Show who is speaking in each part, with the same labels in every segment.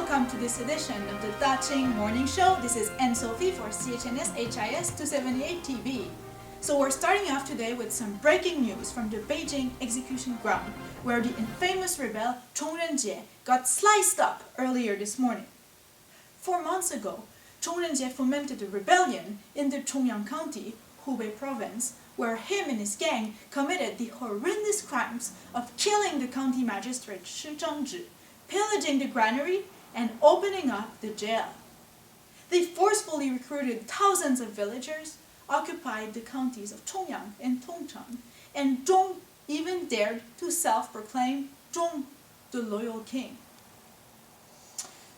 Speaker 1: welcome to this edition of the Daching Morning Show. This is Anne-Sophie for CHNS HIS 278 TV. So we're starting off today with some breaking news from the Beijing execution ground, where the infamous rebel Zhong Renjie got sliced up earlier this morning. 4 months ago, Zhong Renjie fomented a rebellion in the Chongyang County, Hubei province, where him and his gang committed the horrendous crimes of killing the county magistrate Zhong, pillaging the granary, and opening up the jail. They forcefully recruited thousands of villagers, occupied the counties of Chongyang and Tongchang, and Zhong even dared to self-proclaim Zhong, the loyal king.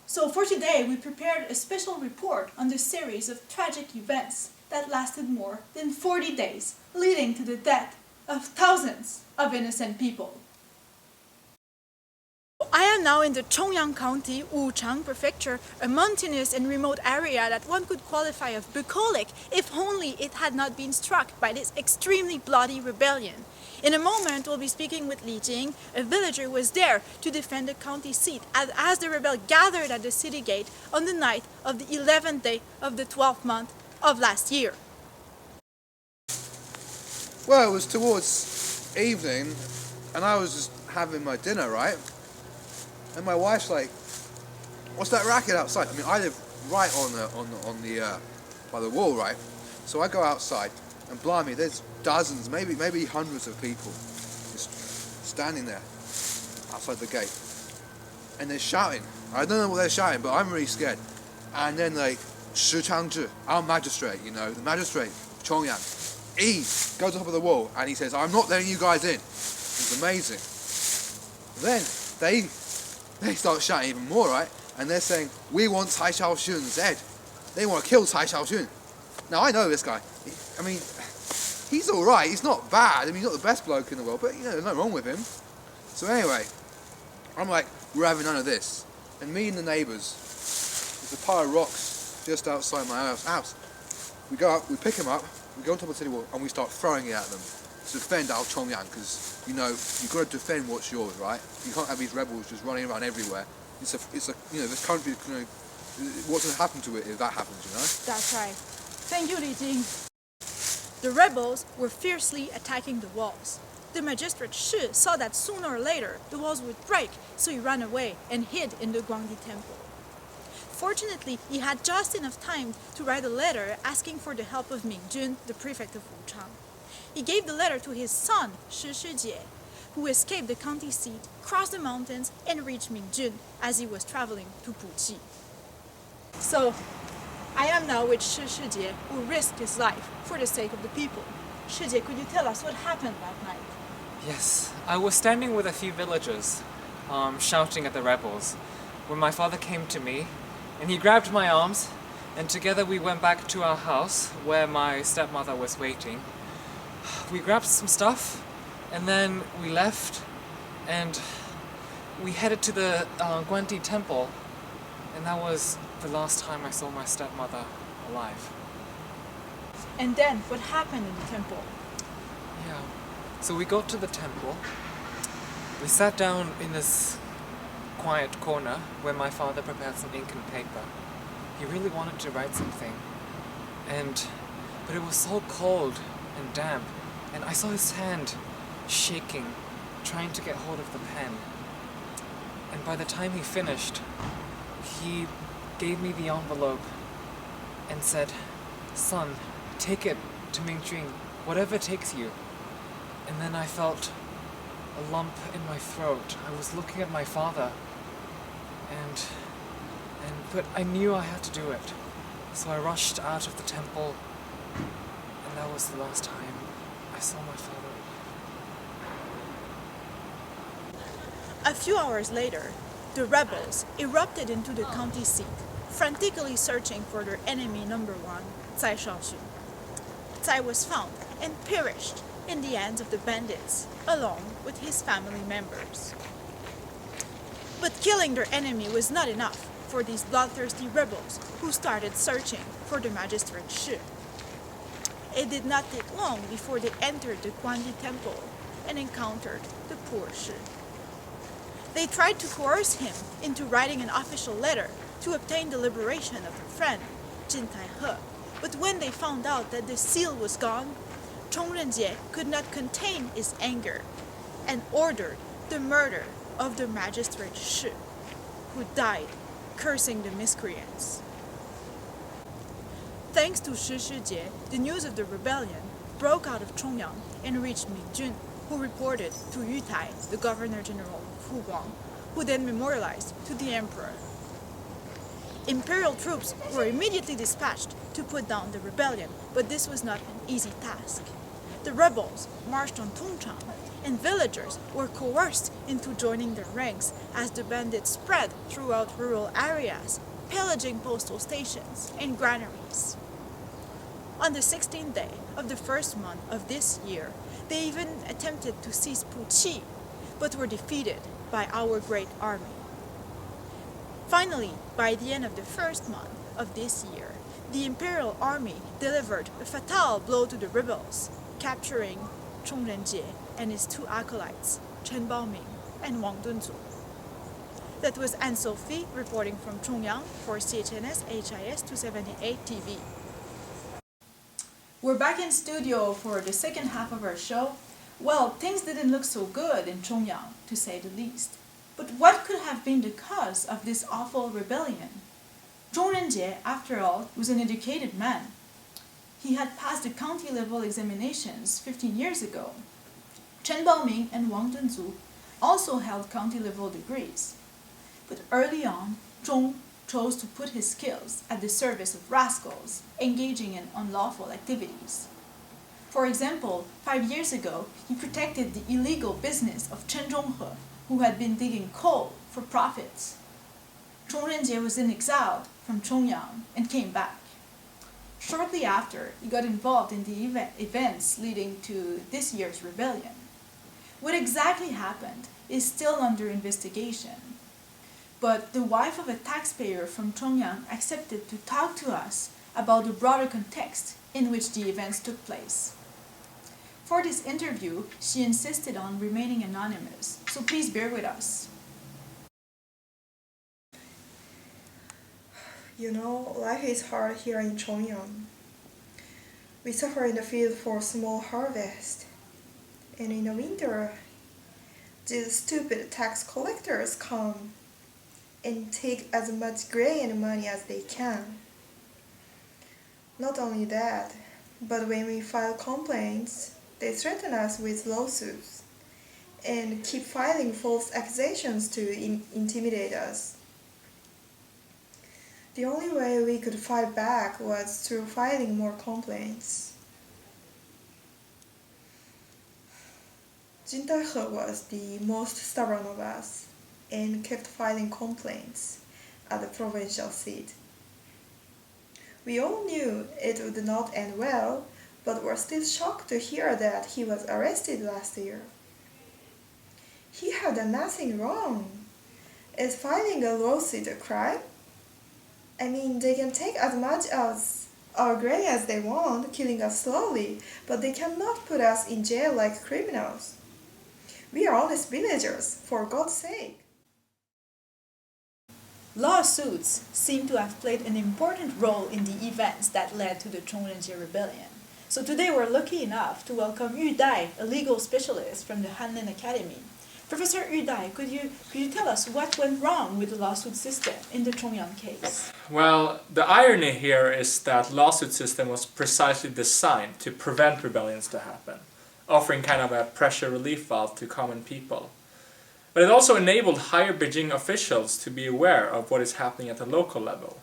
Speaker 1: So for today, we prepared a special report on the series of tragic events that lasted more than 40 days, leading to the death of thousands of innocent people. I am now in the Chongyang County, Wuchang Prefecture, a mountainous and remote area that one could qualify of bucolic if only it had not been struck by this extremely bloody rebellion. In a moment, we'll be speaking with Li Jing, a villager who was there to defend the county seat as the rebel gathered at the city gate on the night of the 11th day of the 12th month of last year.
Speaker 2: Well, it was towards evening, and I was just having my dinner, right? And my wife's like, "What's that racket outside?" I mean, I live right by the wall, right? So I go outside, and blimey, there's dozens, maybe hundreds of people just standing there outside the gate, and they're shouting. I don't know what they're shouting, but I'm really scared. And then like, Shi Changzhi, our magistrate, the magistrate, Chongyang, he goes up on the wall and he says, "I'm not letting you guys in." It's amazing. Then they start shouting even more, right? And they're saying, "We want Cai Xiaoxun's head." They want to kill Cai Xiaoxun. Now, I know this guy. I mean, he's all right. He's not bad. I mean, he's not the best bloke in the world, but, there's nothing wrong with him. So anyway, I'm like, we're having none of this. And me and the neighbours, there's a pile of rocks just outside my house. We go up, we pick them up, we go on top of the city wall, and we start throwing it at them to defend our Chongyang, because, you've got to defend what's yours, right? You can't have these rebels just running around everywhere. It's a this country, what's going to happen to it if that happens,
Speaker 1: That's right. Thank you, Li Jing. The rebels were fiercely attacking the walls. The magistrate Shi saw that sooner or later the walls would break, so he ran away and hid in the Guangdi temple. Fortunately, he had just enough time to write a letter asking for the help of Mingjun, the prefect of Wuchang. He gave the letter to his son, Shi Shijie, who escaped the county seat, crossed the mountains, and reached Mingjun as he was traveling to Puqi. So, I am now with Shi Shijie, who risked his life for the sake of the people. Shijie, could you tell us what happened that night?
Speaker 3: Yes, I was standing with a few villagers, shouting at the rebels, when my father came to me, and he grabbed my arms, and together we went back to our house, where my stepmother was waiting. We grabbed some stuff, and then we left, and we headed to the Guangdi temple, and that was the last time I saw my stepmother alive.
Speaker 1: And then, what happened in the temple?
Speaker 3: Yeah, so we got to the temple. We sat down in this quiet corner where my father prepared some ink and paper. He really wanted to write something, but it was so cold and damp, and I saw his hand shaking, trying to get hold of the pen. And by the time he finished, he gave me the envelope and said, "Son, take it to Mingjun, whatever takes you." And then I felt a lump in my throat. I was looking at my father, but I knew I had to do it. So I rushed out of the temple, and that was the last time I saw my father.
Speaker 1: A few hours later, the rebels erupted into the county seat, frantically searching for their enemy number one, Cai Xiaoxun. Cai was found and perished in the hands of the bandits, along with his family members. But killing their enemy was not enough for these bloodthirsty rebels who started searching for the magistrate Shi. It did not take long before they entered the Guangdi temple and encountered the poor Shi. They tried to coerce him into writing an official letter to obtain the liberation of her friend, Jin Tai-he. But when they found out that the seal was gone, Renjie could not contain his anger and ordered the murder of the magistrate Shi, who died cursing the miscreants. Thanks to Shi Shijie, the news of the rebellion broke out of Chongyang and reached Mi Jun, who reported to Yu Tai, the governor-general of Huguang, who then memorialized to the emperor. Imperial troops were immediately dispatched to put down the rebellion, but this was not an easy task. The rebels marched on Tongchang, and villagers were coerced into joining their ranks as the bandits spread throughout rural areas, pillaging postal stations and granaries. On the 16th day of the first month of this year, they even attempted to seize Puqi, but were defeated by our great army. Finally, by the end of the first month of this year, the imperial army delivered a fatal blow to the rebels, capturing Renjie and his two acolytes, Chen Baoming and Wang Dunzu. That was Anne-Sophie reporting from Chongyang for CHNS HIS 278 TV. We're back in studio for the second half of our show. Well, things didn't look so good in Chongyang, to say the least. But what could have been the cause of this awful rebellion? Renjie, after all, was an educated man. He had passed the county-level examinations 15 years ago. Chen Baoming and Wang Dunzu also held county-level degrees. But early on, Zhong chose to put his skills at the service of rascals engaging in unlawful activities. For example, 5 years ago, he protected the illegal business of Chen Zhonghe, who had been digging coal for profits. Renjie was then exiled from Chongyang and came back. Shortly after, he got involved in the events leading to this year's rebellion. What exactly happened is still under investigation. But the wife of a taxpayer from Chongyang accepted to talk to us about the broader context in which the events took place. For this interview, she insisted on remaining anonymous, so please bear with us.
Speaker 4: You know, life is hard here in Chongyang. We suffer in the field for small harvest. And in the winter, these stupid tax collectors come and take as much grain and money as they can. Not only that, but when we file complaints, they threaten us with lawsuits and keep filing false accusations to intimidate us. The only way we could fight back was through filing more complaints. Jin Tai-he was the most stubborn of us and kept filing complaints at the provincial seat. We all knew it would not end well, but were still shocked to hear that he was arrested last year. He had done nothing wrong. Is filing a lawsuit a crime? I mean, they can take as much as our grain as they want, killing us slowly, but they cannot put us in jail like criminals. We are honest villagers, for God's sake.
Speaker 1: Lawsuits seem to have played an important role in the events that led to the Renjie rebellion. So today we're lucky enough to welcome Yu Dai, a legal specialist from the Hanlin Academy. Professor Yu Dai, could you tell us what went wrong with the lawsuit system in the Chongyang case?
Speaker 5: Well, the irony here is that lawsuit system was precisely designed to prevent rebellions to happen, offering kind of a pressure relief valve to common people. But it also enabled higher Beijing officials to be aware of what is happening at the local level.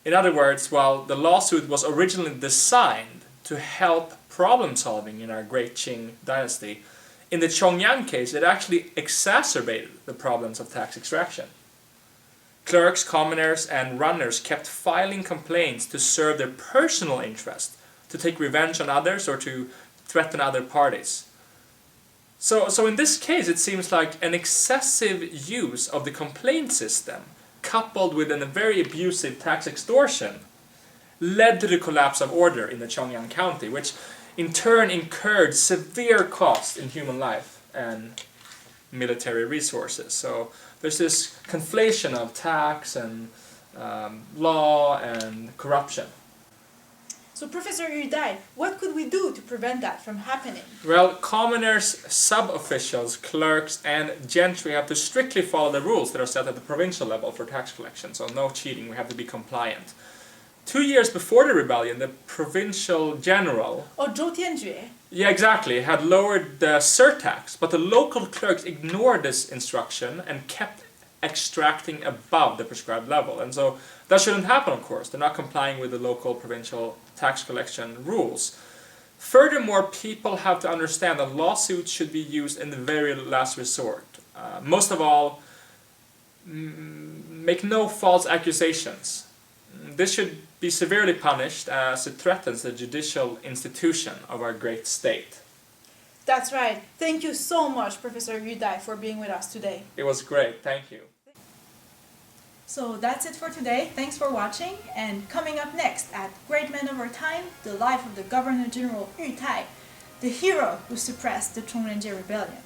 Speaker 5: In other words, while the lawsuit was originally designed to help problem solving in our great Qing dynasty, in the Chongyang case it actually exacerbated the problems of tax extraction. Clerks, commoners and runners kept filing complaints to serve their personal interest, to take revenge on others or to threaten other parties. So in this case it seems like an excessive use of the complaint system coupled with a very abusive tax extortion led to the collapse of order in the Chongyang County, which in turn incurred severe costs in human life and military resources. So there's this conflation of tax and law and corruption.
Speaker 1: So Professor Yu Dai, what could we do to prevent that from happening?
Speaker 5: Well, commoners, sub-officials, clerks and gentry have to strictly follow the rules that are set at the provincial level for tax collection, so no cheating, we have to be compliant. 2 years before the rebellion, the provincial general...
Speaker 1: Oh, Zhou Tianjue.
Speaker 5: Yeah, exactly, had lowered the surtax, but the local clerks ignored this instruction and kept extracting above the prescribed level. And so that shouldn't happen, of course. They're not complying with the local provincial tax collection rules. Furthermore, people have to understand that lawsuits should be used in the very last resort. Most of all, make no false accusations. This should be severely punished as it threatens the judicial institution of our great state.
Speaker 1: That's right. Thank you so much, Professor Yu Dai, for being with us today.
Speaker 5: It was great. Thank you.
Speaker 1: So that's it for today. Thanks for watching. And coming up next at Great Men of Our Time, the life of the Governor General Yu Tai, the hero who suppressed the Renjie rebellion.